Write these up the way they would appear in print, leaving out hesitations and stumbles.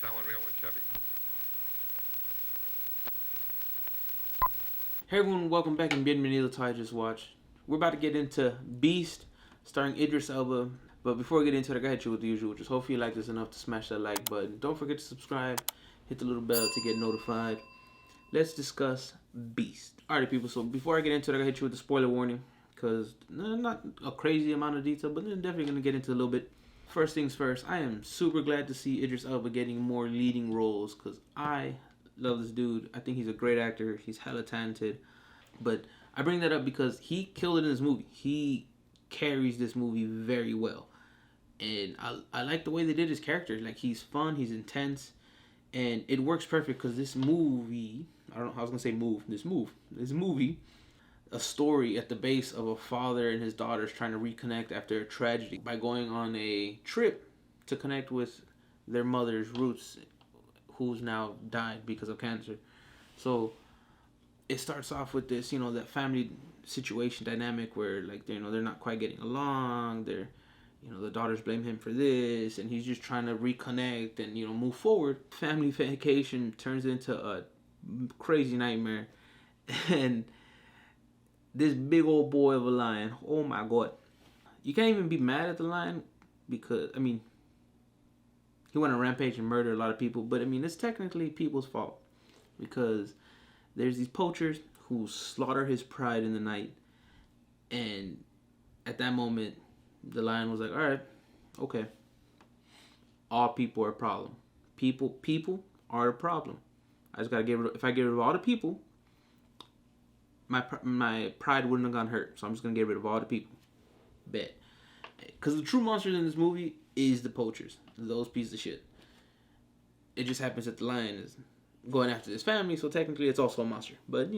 selling real one Chevy. Hey everyone, welcome back and bienvenido to IJustWatched. We're about to get into Beast, starring Idris Elba. But before we get into it, I gotta hit you with the usual. Just hopefully you like this enough to smash that like button. Don't forget to subscribe, hit the little bell to get notified. Let's discuss Beast. Alright people, so before I get into it, I gotta hit you with the spoiler warning. Because not a crazy amount of detail, but then definitely gonna get into a little bit. First things first, I am super glad to see Idris Elba getting more leading roles because I love this dude. I think he's a great actor. He's hella talented. But I bring that up because he killed it in this movie. He carries this movie very well. And I like the way they did his character. Like, he's fun, he's intense, and it works perfect because this movie, I don't know, I was going to say this movie, a story at the base of a father and his daughters trying to reconnect after a tragedy by going on a trip to connect with their mother's roots, who's now died because of cancer. So it starts off with this, that family situation dynamic where, like, they're not quite getting along. They're, the daughters blame him for this, and he's just trying to reconnect and, move forward. Family vacation turns into a crazy nightmare, and this big old boy of a lion, oh my god. You can't even be mad at the lion because, he went on a rampage and murdered a lot of people, but, it's technically people's fault because there's these poachers who slaughter his pride in the night, and at that moment, the lion was like, all right, okay. All people are a problem. People are a problem. I just gotta if I get rid of all the people, my pride wouldn't have gone hurt. So I'm just gonna get rid of all the people. Bet. Because the true monsters in this movie is the poachers. Those pieces of shit. It just happens that the lion is going after this family, so technically it's also a monster. But,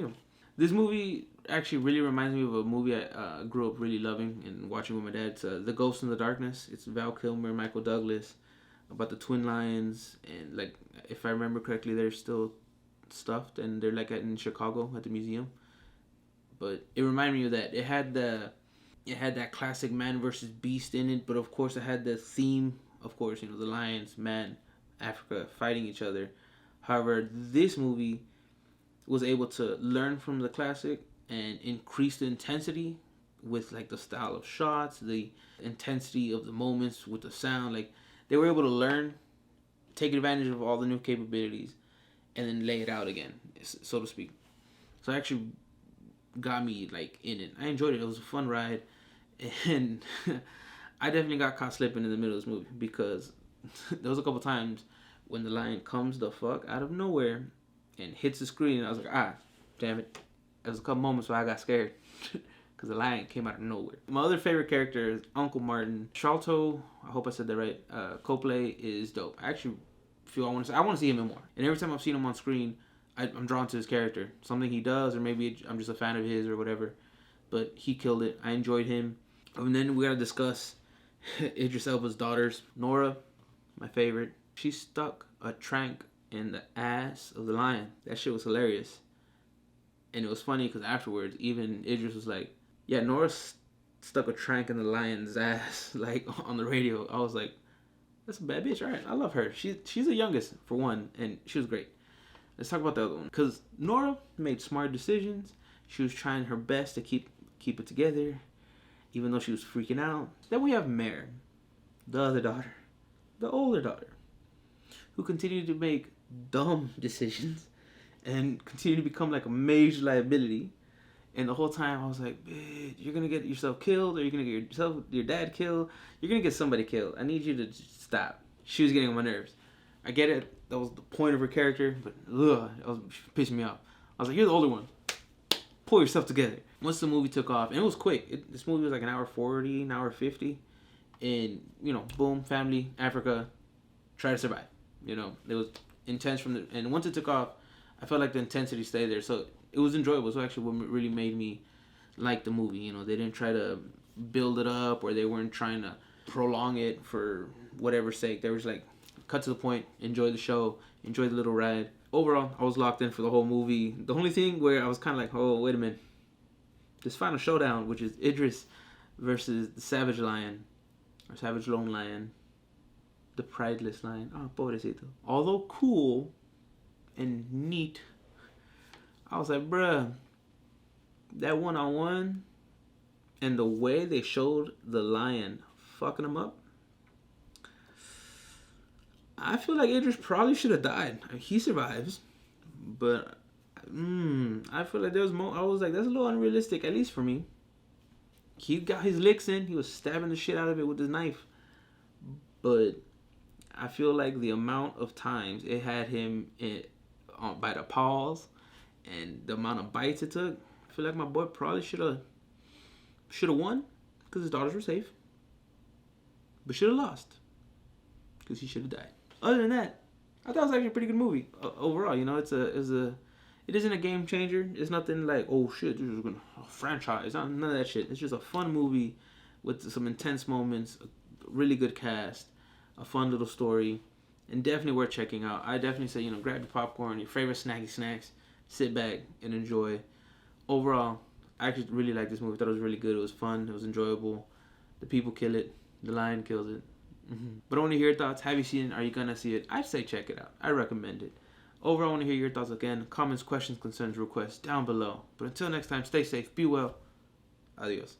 this movie actually really reminds me of a movie I grew up really loving and watching with my dad. It's The Ghost in the Darkness. It's Val Kilmer, Michael Douglas, about the twin lions. And, like, if I remember correctly, they're still stuffed, and they're, like, in Chicago at the museum. But it reminded me of that. It had that classic man versus beast in it, but of course it had the theme, of course, the lions, man, Africa fighting each other. However, this movie was able to learn from the classic and increase the intensity with, like, the style of shots, the intensity of the moments with the sound. Like, they were able to learn, take advantage of all the new capabilities, and then lay it out again, so to speak. So it actually got me, like, in it. I enjoyed it. It was a fun ride, and I definitely got caught slipping in the middle of this movie because there was a couple times when the lion comes the fuck out of nowhere and hits the screen, and I was like, damn it. There was a couple moments where I got scared because the lion came out of nowhere. My other favorite character is Uncle Martin. Sholto, I hope I said that right, Copley is dope. I actually feel I want to see him in more. And every time I've seen him on screen, I'm drawn to his character. Something he does, or maybe I'm just a fan of his or whatever. But he killed it. I enjoyed him. And then we gotta discuss Idris Elba's daughters. Nora, my favorite. She stuck a trank in the ass of the lion. That shit was hilarious. And it was funny because afterwards, even Idris was like, yeah, Nora stuck a trank in the lion's ass, like, on the radio. I was like, that's a bad bitch. All right, I love her. She's the youngest, for one, and she was great. Let's talk about the other one. Because Nora made smart decisions. She was trying her best to keep it together, even though she was freaking out. Then we have Mare, the other daughter, the older daughter, who continued to make dumb decisions and continue to become, like, a major liability. And the whole time I was like, bitch, you're gonna get yourself killed, or you're gonna get your dad killed. You're gonna get somebody killed. I need you to stop. She was getting on my nerves. I get it. That was the point of her character, but it was pissing me off. I was like, you're the older one. Pull yourself together. Once the movie took off, and it was quick. This movie was like an hour 40, an hour 50. And, boom, family, Africa, try to survive. It was intense and once it took off, I felt like the intensity stayed there. So it was enjoyable. So actually what really made me like the movie. They didn't try to build it up, or they weren't trying to prolong it for whatever sake. They were just like, cut to the point, enjoy the show, enjoy the little ride. Overall, I was locked in for the whole movie. The only thing where I was kind of like, oh, wait a minute. This final showdown, which is Idris versus the Savage Lion, or Savage Lone Lion. the prideless lion. Oh, pobrecito. Although cool and neat, I was like, bruh, that one-on-one and the way they showed the lion fucking him up, I feel like Idris probably should have died. I mean, he survives, but I feel like there was more. I was like, that's a little unrealistic, at least for me. He got his licks in. He was stabbing the shit out of it with his knife, but I feel like the amount of times it had him by the paws and the amount of bites it took, I feel like my boy probably should have won because his daughters were safe, but should have lost because he should have died. Other than that, I thought it was actually a pretty good movie overall. You know, it isn't a game changer. It's nothing like, oh shit, this is gonna franchise. None of that shit. It's just a fun movie with some intense moments, a really good cast, a fun little story, and definitely worth checking out. I definitely say, grab your popcorn, your favorite snacky snacks, sit back and enjoy. Overall, I actually really liked this movie. I thought it was really good. It was fun. It was enjoyable. The people kill it. The lion kills it. But I want to hear your thoughts. Have you seen it? Are you gonna see it? I'd say check it out. I recommend it. Overall, I want to hear your thoughts again. Comments, questions, concerns, requests down below. But until next time, stay safe, be well. Adios.